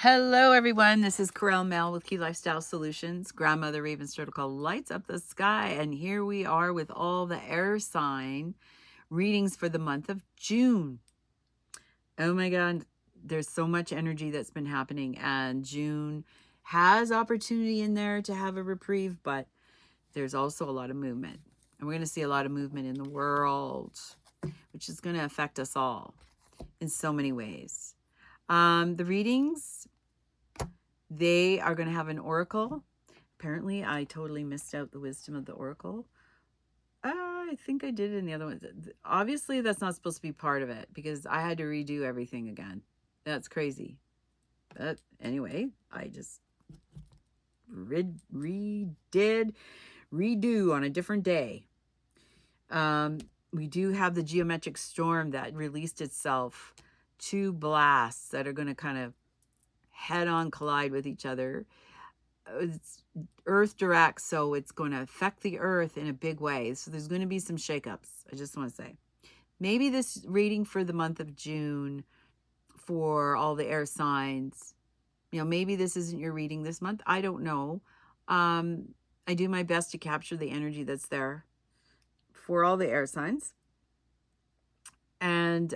Hello, everyone. This is Corel Mel with Key Lifestyle Solutions. Grandmother Raven's Protocol lights up the sky, and here we are with all the air sign readings for the month of June. Oh my God, there's so much energy that's been happening, and June has opportunity in there to have a reprieve, but there's also a lot of movement, and we're going to see a lot of movement in the world, which is going to affect us all in so many ways. The readings, they are going to have an oracle. Apparently, I totally missed out the wisdom of the oracle. I think I did it in the other ones. Obviously, that's not supposed to be part of it because I had to redo everything again. That's crazy. But anyway, I just redo on a different day. We do have the geometric storm that released itself. 2 blasts that are going to kind of head-on collide with each other. It's Earth direct, so it's going to affect the Earth in a big way. So there's going to be some shakeups. I just want to say, maybe this reading for the month of June for all the air signs, maybe this isn't your reading this month. I don't know. I do my best to capture the energy that's there for all the air signs, and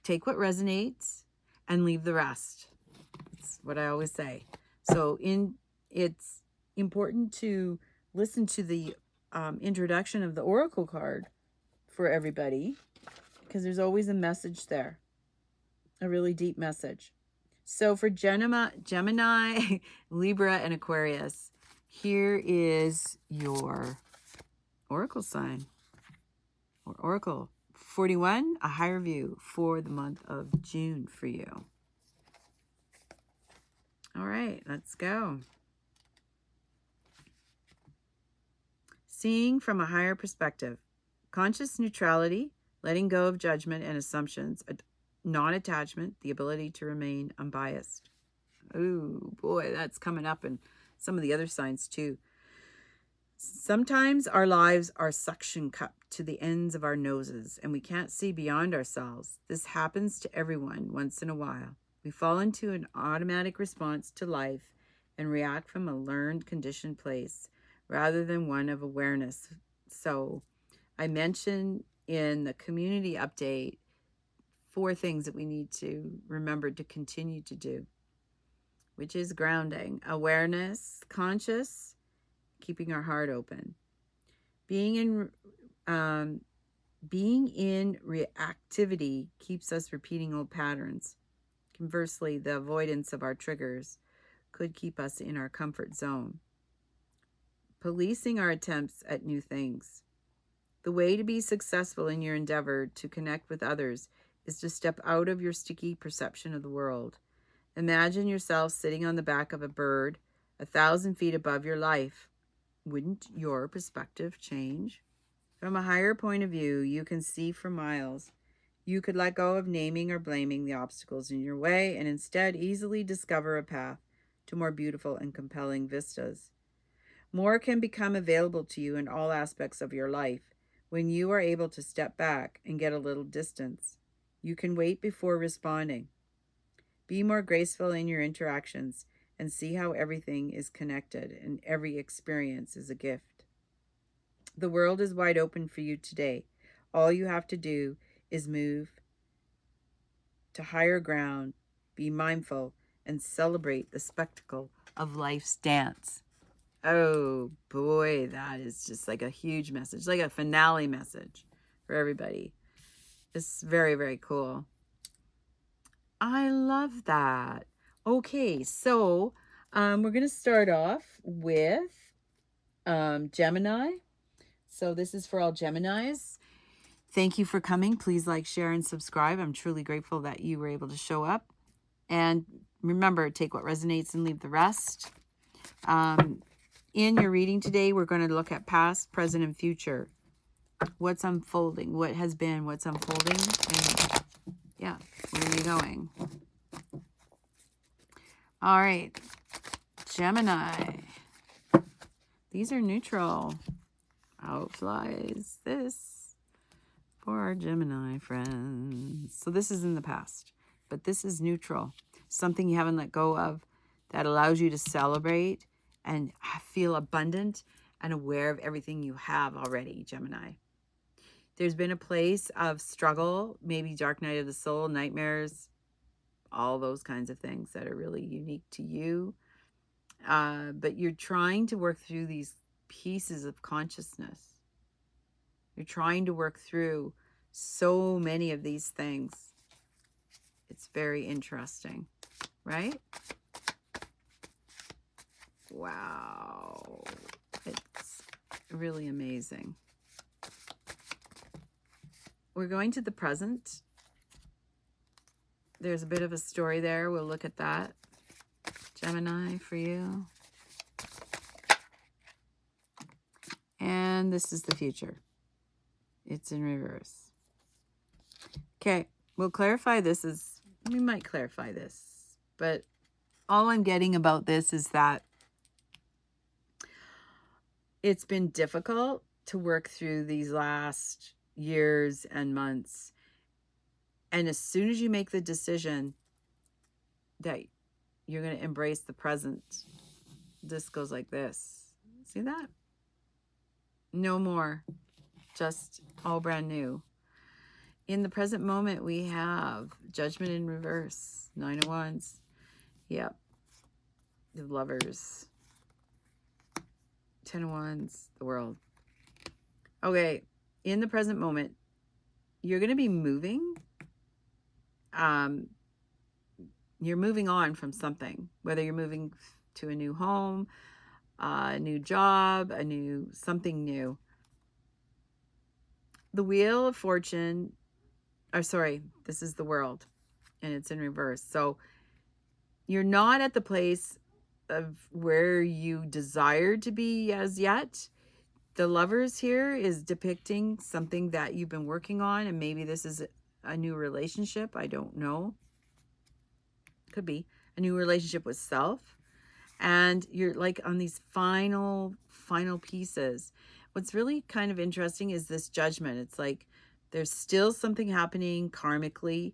take what resonates and leave the rest. That's what I always say. So it's important to listen to the introduction of the oracle card for everybody, because there's always a message there, a really deep message. So for Gemini, Libra, and Aquarius, here is your oracle sign, or oracle 41, a higher view for the month of June for you. All right, let's go. Seeing from a higher perspective, conscious neutrality, letting go of judgment and assumptions, non-attachment, the ability to remain unbiased. Oh boy, that's coming up in some of the other signs too. Sometimes our lives are suction cupped to the ends of our noses and we can't see beyond ourselves. This happens to everyone once in a while. We fall into an automatic response to life and react from a learned, conditioned place rather than one of awareness. So I mentioned in the community update 4 things that we need to remember to continue to do, which is grounding, awareness, conscious, keeping our heart open. Being in reactivity keeps us repeating old patterns. Conversely, the avoidance of our triggers could keep us in our comfort zone. Policing our attempts at new things. The way to be successful in your endeavor to connect with others is to step out of your sticky perception of the world. Imagine yourself sitting on the back of a bird 1,000 feet above your life. Wouldn't your perspective change? From a higher point of view, you can see for miles. You could let go of naming or blaming the obstacles in your way and instead easily discover a path to more beautiful and compelling vistas. More can become available to you in all aspects of your life when you are able to step back and get a little distance. You can wait before responding. Be more graceful in your interactions and see how everything is connected and every experience is a gift. The world is wide open for you today. All you have to do is move to higher ground, be mindful, and celebrate the spectacle of life's dance. Oh boy, that is just like a huge message, like a finale message for everybody. It's very, very cool. I love that. Okay, so we're going to start off with Gemini. So this is for all Geminis. Thank you for coming. Please like, share, and subscribe. I'm truly grateful that you were able to show up. And remember, take what resonates and leave the rest. In your reading today, we're going to look at past, present, and future. What's unfolding, what has been, what's unfolding, and yeah, where are you going? All right, Gemini. These are neutral. Out flies this for our Gemini friends. So this is in the past, but this is neutral. something you haven't let go of that allows you to celebrate and feel abundant and aware of everything you have already, Gemini. There's been a place of struggle, maybe dark night of the soul, nightmares, all those kinds of things that are really unique to you. But you're trying to work through these pieces of consciousness. You're trying to work through so many of these things. It's very interesting, right? Wow. It's really amazing. We're going to the present. There's a bit of a story there. We'll look at that. Gemini, for you. And this is the future. It's in reverse. Okay, we'll clarify this. We might clarify this, but all I'm getting about this is that it's been difficult to work through these last years and months. And as soon as you make the decision that you're going to embrace the present, this goes like this. See that? No more. Just all brand new. In the present moment, we have Judgment in reverse. 9 of Wands. Yep. The Lovers. 10 of Wands. The World. Okay. In the present moment, you're going to be moving. You're moving on from something. Whether you're moving to a new home, a new job, something new. The Wheel of Fortune, this is the World, and it's in reverse. So you're not at the place of where you desired to be as yet. The Lovers here is depicting something that you've been working on, and maybe this is a new relationship. I don't know. Could be a new relationship with self. And you're like on these final pieces. What's really kind of interesting is this Judgment. It's like there's still something happening karmically.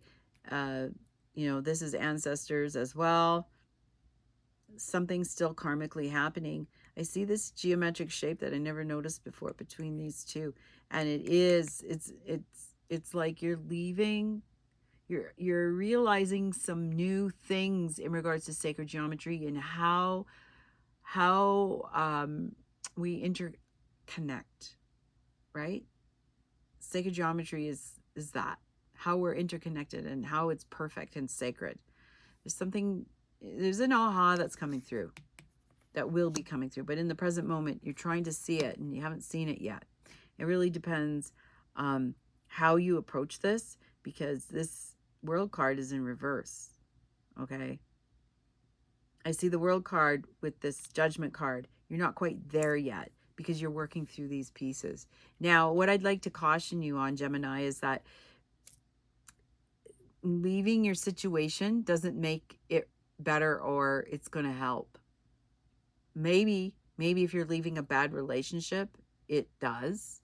This is ancestors as well. Something's still karmically happening. I see this geometric shape that I never noticed before between these two. And it's like you're leaving. You're realizing some new things in regards to sacred geometry and how we interconnect, right? Sacred geometry is that, how we're interconnected and how it's perfect and sacred. There's an aha that's coming through, that will be coming through. But in the present moment, you're trying to see it and you haven't seen it yet. It really depends how you approach this, because this World card is in reverse. Okay. I see the World card with this Judgment card. You're not quite there yet because you're working through these pieces. Now, what I'd like to caution you on, Gemini, is that leaving your situation doesn't make it better or it's going to help. Maybe if you're leaving a bad relationship, it does.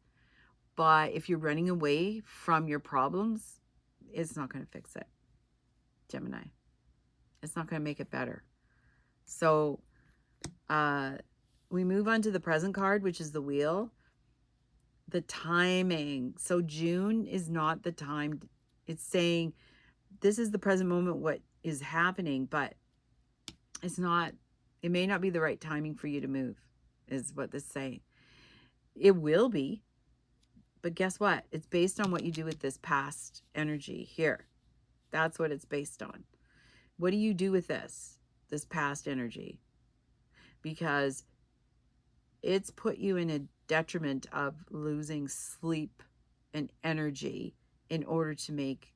But if you're running away from your problems, it's not going to fix it, Gemini. It's not going to make it better. So we move on to the present card, which is the Wheel. The timing. So June is not the time. It's saying this is the present moment, what is happening, but it may not be the right timing for you to move, is what this is saying. It will be. But guess what? It's based on what you do with this past energy here. That's what it's based on. What do you do with this past energy? Because it's put you in a detriment of losing sleep and energy in order to make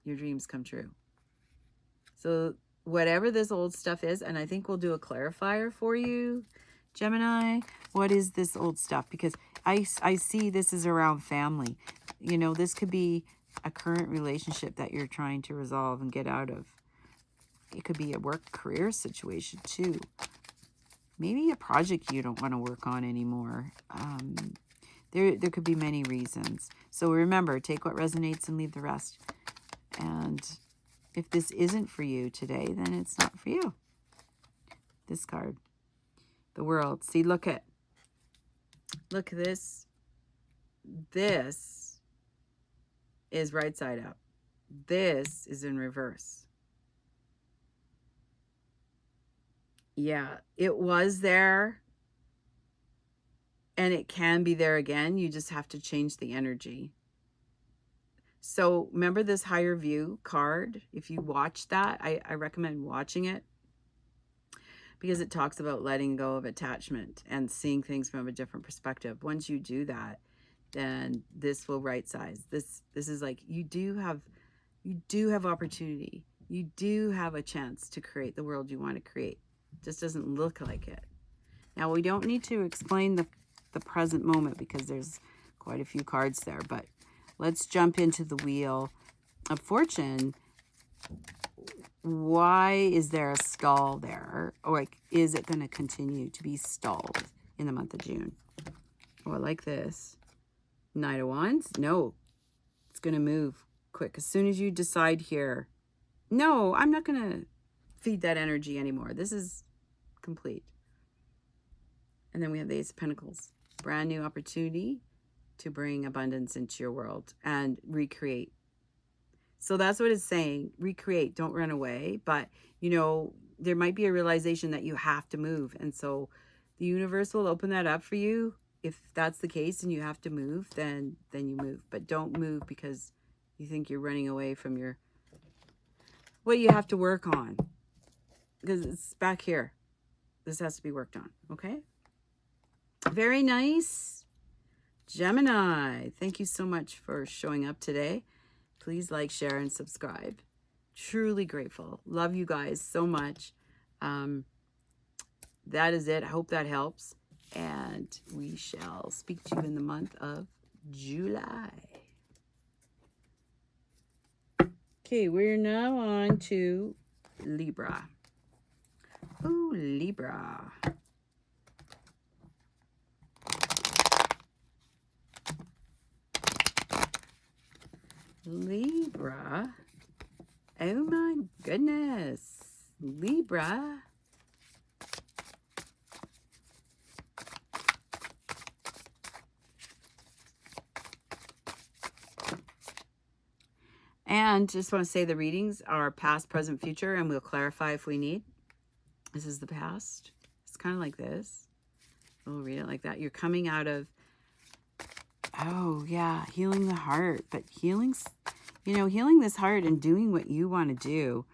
your dreams come true. So whatever this old stuff is, and I think we'll do a clarifier for you, Gemini. What is this old stuff? Because I see this is around family. This could be a current relationship that you're trying to resolve and get out of. It could be a work career situation too. Maybe a project you don't want to work on anymore. There could be many reasons. So remember, take what resonates and leave the rest. And If this isn't for you today, then it's not for you. This card, the World. See, look at this. This is right side up. This is in reverse. Yeah, it was there. And it can be there again. You just have to change the energy. So remember this higher view card? If you watch that, I recommend watching it, because it talks about letting go of attachment and seeing things from a different perspective. Once you do that, then this will right size. This is like, you do have opportunity. You do have a chance to create the world you want to create. It just doesn't look like it. Now, we don't need to explain the present moment, because there's quite a few cards there, but let's jump into the Wheel of Fortune. Why is there a stall there? Or is it going to continue to be stalled in the month of June? Oh, I like this. Knight of Wands. No, it's going to move quick. As soon as you decide here, no, I'm not going to feed that energy anymore. This is complete. And then we have the Ace of Pentacles. Brand new opportunity to bring abundance into your world and recreate. So that's what it's saying. Recreate, don't run away. But, you know, there might be a realization that you have to move. And so the universe will open that up for you. If that's the case and you have to move, then you move. But don't move because you think you're running away from what you have to work on. Because it's back here. This has to be worked on. Okay? Very nice. Gemini, thank you so much for showing up today. Please like, share, and subscribe. Truly grateful. Love you guys so much. That is it. I hope that helps. And we shall speak to you in the month of July. Okay, we're now on to Libra. Ooh, Libra. Libra. Oh my goodness. Libra. And just want to say the readings are past, present, future, and we'll clarify if we need. This is the past. It's kind of like this. We'll read it like that. You're coming out of, oh yeah, healing the heart. But healing this heart and doing what you want to do.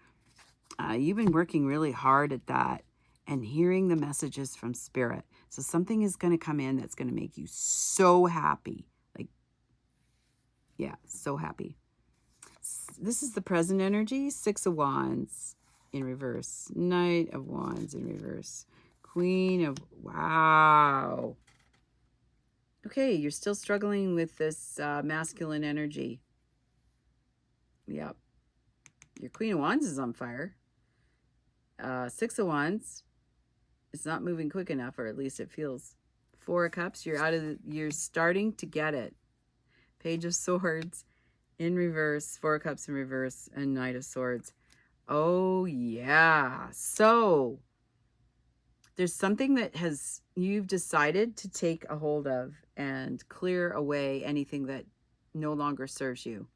You've been working really hard at that and hearing the messages from Spirit. So something is going to come in that's going to make you so happy. Like, yeah, so happy. This is the present energy. Six of Wands in reverse. Knight of Wands in reverse. Queen of, wow. Okay, you're still struggling with this masculine energy. Yep. Your Queen of Wands is on fire. Six of Wands. It's not moving quick enough, or at least it feels. Four of Cups. You're starting to get it. Page of Swords in reverse. Four of Cups in reverse. And Knight of Swords. Oh, yeah. So there's something that you've decided to take a hold of and clear away anything that no longer serves you.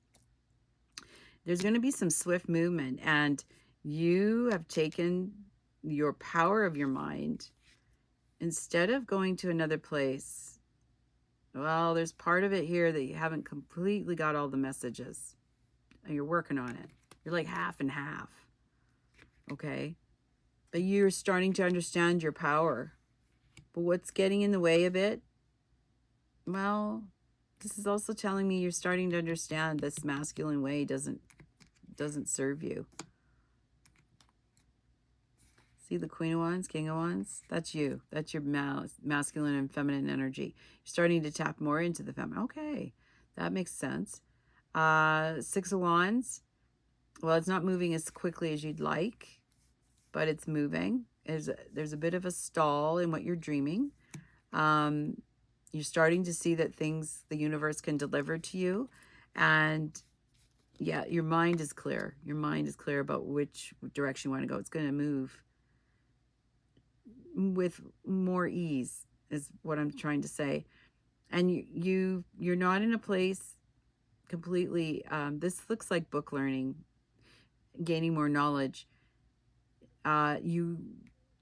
There's going to be some swift movement, and you have taken your power of your mind. Instead of going to another place, well, there's part of it here that you haven't completely got all the messages. And you're working on it. You're like half and half. Okay? But you're starting to understand your power. But what's getting in the way of it? Well, this is also telling me you're starting to understand this masculine way doesn't serve you. See the Queen of Wands, King of Wands? That's you. That's your masculine and feminine energy. You're starting to tap more into the feminine. Okay, that makes sense. Six of Wands. Well, it's not moving as quickly as you'd like, but it's moving. There's a bit of a stall in what you're dreaming. You're starting to see that the universe can deliver to you. And Yeah, your mind is clear. Your mind is clear about which direction you want to go. It's going to move with more ease, is what I'm trying to say. And you're not in a place completely. This looks like book learning, gaining more knowledge. You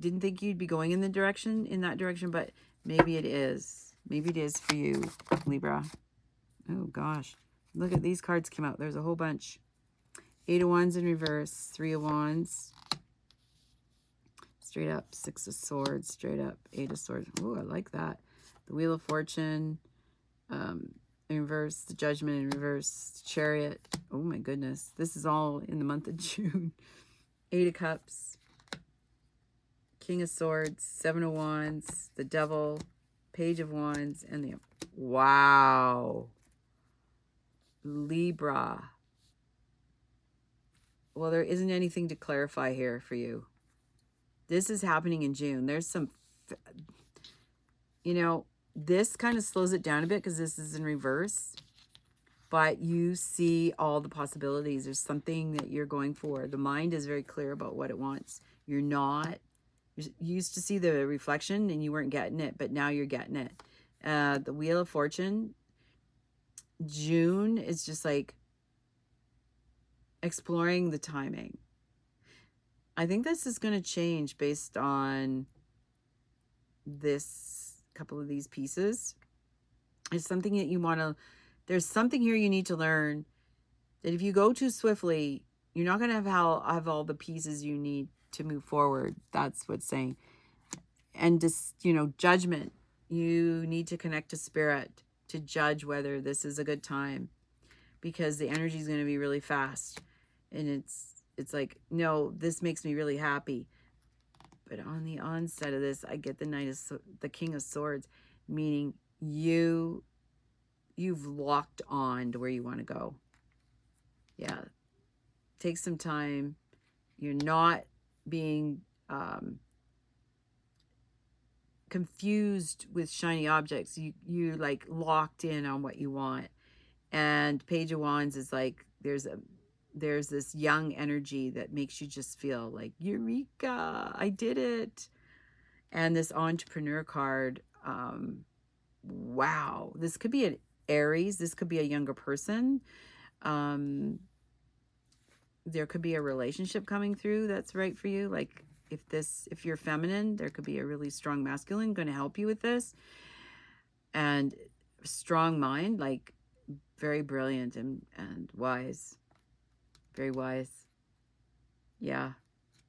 didn't think you'd be going in that direction, but maybe it is. Maybe it is for you, Libra. Oh gosh, look at these cards came out. There's a whole bunch. 8 of Wands in reverse, 3 of Wands, straight up, 6 of Swords, straight up, 8 of Swords. Oh, I like that. The Wheel of Fortune, in reverse, the Judgment in reverse, Chariot. Oh my goodness, this is all in the month of June. 8 of Cups, King of Swords, 7 of Wands, the Devil, Page of Wands, and the... Wow. Libra. Well, there isn't anything to clarify here for you. This is happening in June. There's some, you know, this kind of slows it down a bit because this is in reverse. But you see all the possibilities. There's something that you're going for. The mind is very clear about what it wants. You're not... You used to see the reflection and you weren't getting it, but now you're getting it. The Wheel of Fortune, June is just like exploring the timing. I think this is going to change based on this couple of these pieces. It's something that you want to, there's something here you need to learn, that if you go too swiftly, you're not going to have all the pieces you need to move forward. That's what's saying. And just, you know, judgment. You need to connect to spirit to judge whether this is a good time, because the energy is going to be really fast. And it's like, no, this makes me really happy. But on the onset of this, I get the King of Swords, meaning you've locked on to where you want to go. Yeah. Take some time. You're not being confused with shiny objects. You like locked in on what you want. And Page of Wands is like, there's this young energy that makes you just feel like, Eureka, I did it. And this entrepreneur card, wow, this could be an Aries, this could be a younger person. There could be a relationship coming through that's right for you. Like if you're feminine, there could be a really strong masculine going to help you with this. And strong mind, like very brilliant and wise. Very wise. Yeah.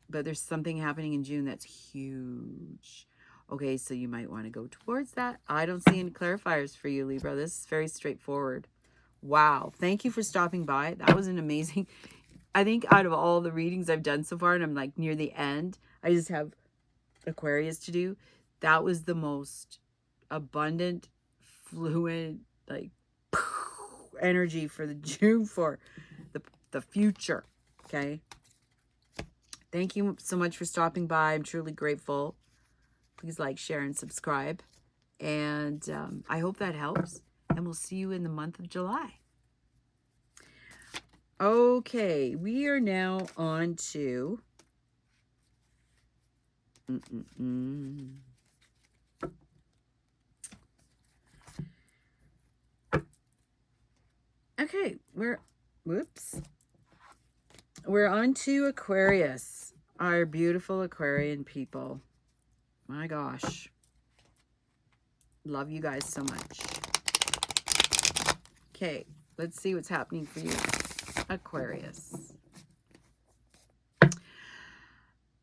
But there's something happening in June that's huge. Okay, so you might want to go towards that. I don't see any clarifiers for you, Libra. This is very straightforward. Wow. Thank you for stopping by. That was an amazing... I think out of all the readings I've done so far, and I'm like near the end, I just have Aquarius to do. That was the most abundant, fluid, like energy for the June for the future. Okay. Thank you so much for stopping by. I'm truly grateful. Please like, share, and subscribe. And I hope that helps. And we'll see you in the month of July. Okay, we are now on to... Okay, we're on to Aquarius, our beautiful Aquarian people. My gosh. Love you guys so much. Okay, let's see what's happening for you, Aquarius.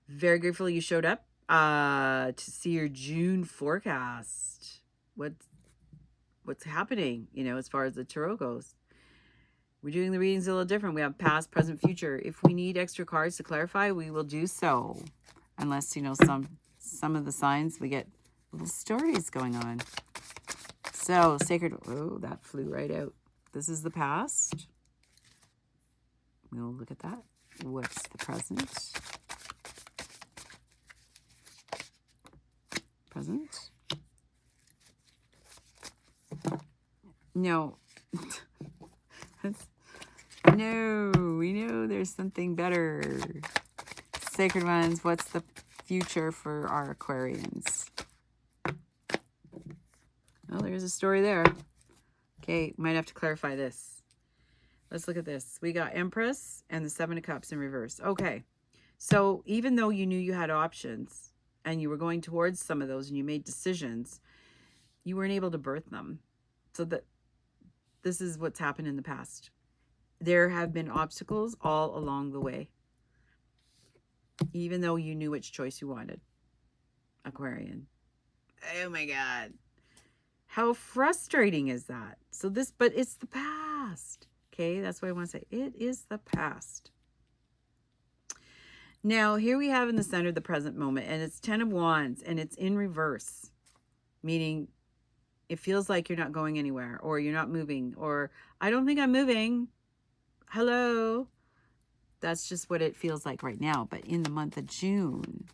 Very grateful you showed up to see your June forecast. What's happening, you know, as far as the tarot goes. We're doing the readings a little different. We have past, present, future. If we need extra cards to clarify, we will do so. Unless, you know, some of the signs, we get little stories going on. So, sacred... Oh, that flew right out. This is the past. We'll look at that. What's the present? Present? No. know there's something better. Sacred ones, what's the future for our Aquarians? Well, there's a story there. Okay, might have to clarify this. Let's look at this. We got Empress and the Seven of Cups in reverse. Okay, so even though you knew you had options and you were going towards some of those and you made decisions, you weren't able to birth them. So that this is what's happened in the past. There have been obstacles all along the way, even though you knew which choice you wanted, Aquarian. Oh my God. How frustrating is that? So this, but it's the past. Okay, that's what I want to say. It is the past. Now, here we have in the center the present moment, and it's 10 of Wands, and it's in reverse, meaning it feels like you're not going anywhere, or you're not moving, or I don't think I'm moving. Hello. That's just what it feels like right now. But in the month of June,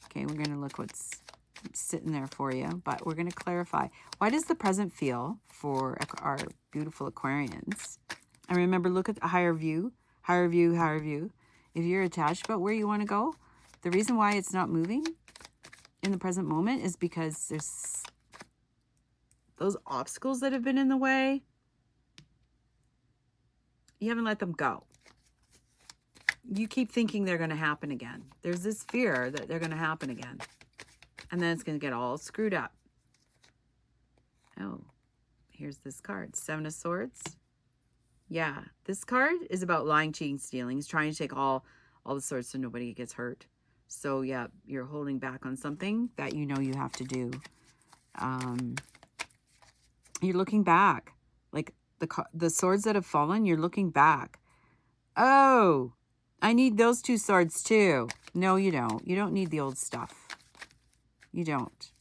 okay, we're going to look what's sitting there for you, but we're going to clarify. Why does the present feel for our beautiful Aquarians? And remember, look at the higher view, higher view, higher view. If you're attached about where you want to go, the reason why it's not moving in the present moment is because there's those obstacles that have been in the way. You haven't let them go. You keep thinking they're going to happen again. There's this fear that they're going to happen again. And then it's going to get all screwed up. Oh, here's this card. Seven of Swords. Yeah, this card is about lying, cheating, stealing. He's trying to take all the swords so nobody gets hurt. So, yeah, you're holding back on something that you know you have to do. You're looking back. Like the swords that have fallen, you're looking back. Oh, I need those two swords too. No, you don't. You don't need the old stuff. You don't.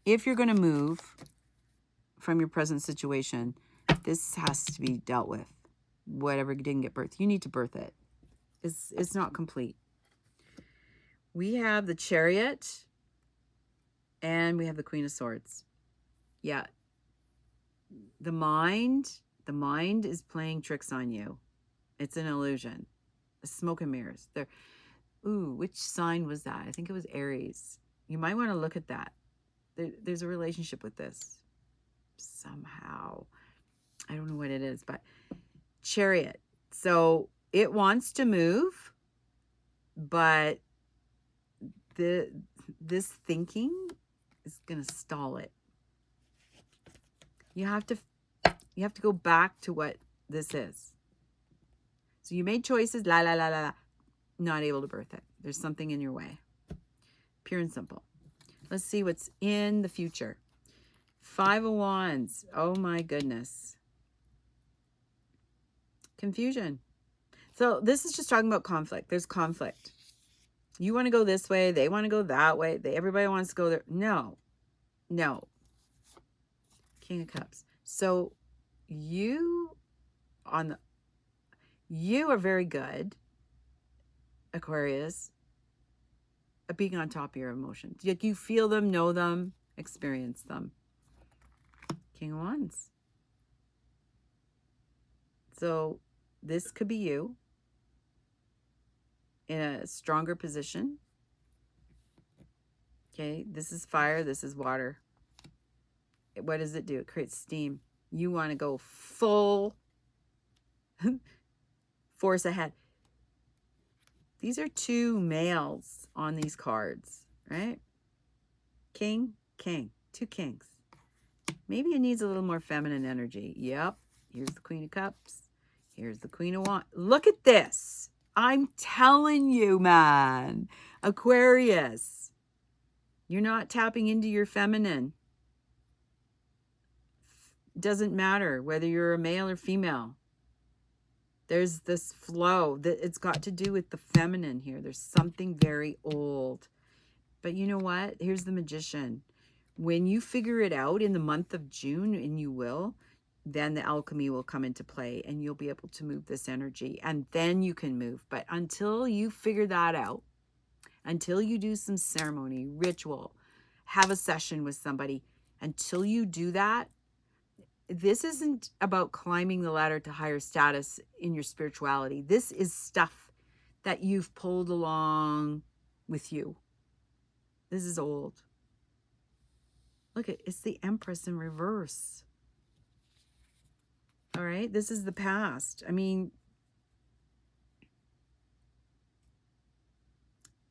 If you're going to move from your present situation, this has to be dealt with. Whatever didn't get birthed, you need to birth it. It's not complete. We have the Chariot and we have the Queen of Swords. Yeah. The mind is playing tricks on you. It's an illusion. Smoke and mirrors. There. Ooh, which sign was that? I think it was Aries. You might want to look at that. There's a relationship with this. Somehow. I don't know what it is, but Chariot. So it wants to move, but this thinking is going to stall it. You have to go back to what this is. So you made choices, not able to birth it. There's something in your way. Pure and simple. Let's see what's in the future. Five of Wands. Oh my goodness. Confusion. So this is just talking about conflict. There's conflict. You want to go this way. They want to go that way. Everybody wants to go there. No. King of Cups. So you are very good, Aquarius, at being on top of your emotions. You feel them, know them, experience them. King of Wands. So this could be you in a stronger position. Okay, this is fire, this is water. What does it do? It creates steam. You want to go full force ahead. These are two males on these cards, right? King, king, two kings. Maybe it needs a little more feminine energy. Yep. Here's the Queen of Cups. Here's the Queen of Wands. Look at this. I'm telling you, man. Aquarius, you're not tapping into your feminine. Doesn't matter whether you're a male or female. There's this flow that it's got to do with the feminine here. There's something very old. But you know what? Here's the magician. When you figure it out in the month of June, and you will, then the alchemy will come into play and you'll be able to move this energy, and then you can move. But until you figure that out, until you do some ceremony, ritual, have a session with somebody, until you do that, this isn't about climbing the ladder to higher status in your spirituality. This is stuff that you've pulled along with you. This is old. Look, it's the Empress in reverse. All right, this is the past. I mean,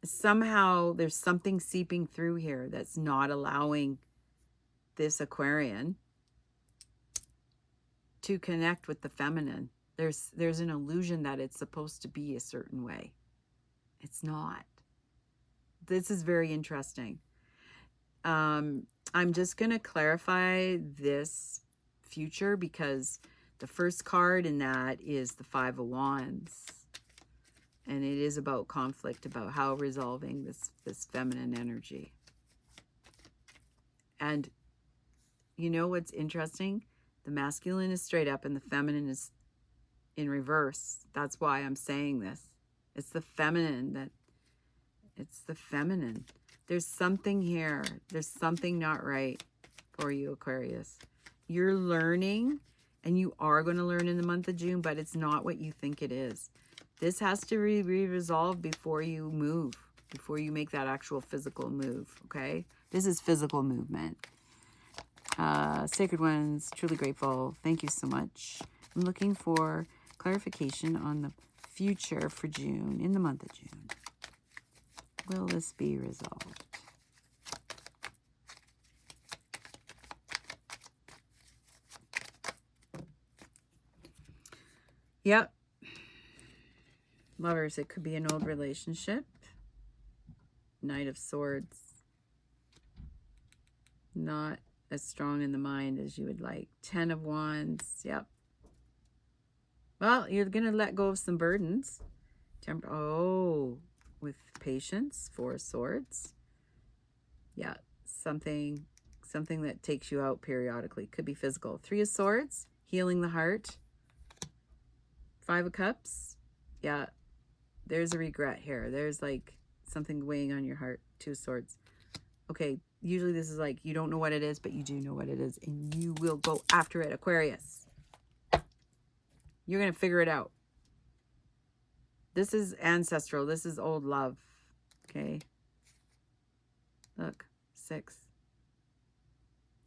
somehow there's something seeping through here that's not allowing this Aquarian to connect with the feminine. There's an illusion that it's supposed to be a certain way. It's not. This is very interesting. I'm just going to clarify this future because the first card in that is the Five of Wands. And it is about conflict, about how resolving this feminine energy. And you know what's interesting? The masculine is straight up and the feminine is in reverse. That's why I'm saying this. It's the feminine it's the feminine. There's something here. There's something not right for you, Aquarius. You're learning, and you are going to learn in the month of June, but it's not what you think it is. This has to be resolved before you move, before you make that actual physical move, okay? This is physical movement. Sacred Ones, truly grateful. Thank you so much. I'm looking for clarification on the future for June, in the month of June. Will this be resolved? Yep. Lovers, it could be an old relationship. Knight of Swords. Not as strong in the mind as you would like. 10 of Wands. Yep. Well, you're going to let go of some burdens. With patience. 4 of Swords. Yeah. Something that takes you out periodically. Could be physical. 3 of Swords. Healing the heart. 5 of Cups. Yeah. There's a regret here. There's like something weighing on your heart. 2 of Swords. Okay. Usually this is like, you don't know what it is, but you do know what it is. And you will go after it, Aquarius. You're going to figure it out. This is ancestral. This is old love. Okay. Look. 6.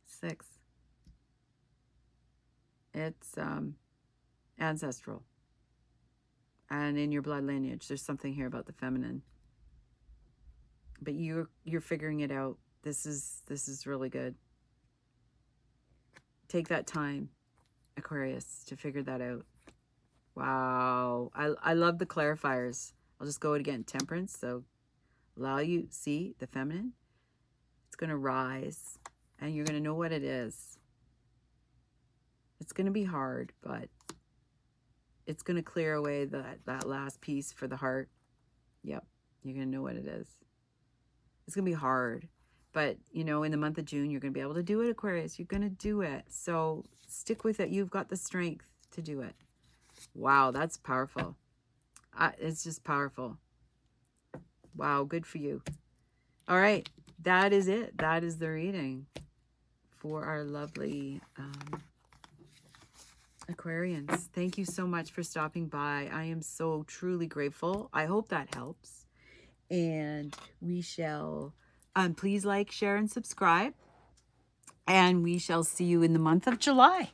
6. It's ancestral. And in your blood lineage, there's something here about the feminine. But you're figuring it out. This is really good. Take that time, Aquarius, to figure that out. Wow. I love the clarifiers. I'll just go again. Temperance. So allow you, see the feminine. It's going to rise. And you're going to know what it is. It's going to be hard, but it's going to clear away that last piece for the heart. Yep. You're going to know what it is. It's going to be hard. But, you know, in the month of June, you're going to be able to do it, Aquarius. You're going to do it. So stick with it. You've got the strength to do it. Wow, that's powerful. It's just powerful. Wow, good for you. All right, that is it. That is the reading for our lovely Aquarians. Thank you so much for stopping by. I am so truly grateful. I hope that helps. And we shall, please like, share, and subscribe. And we shall see you in the month of July.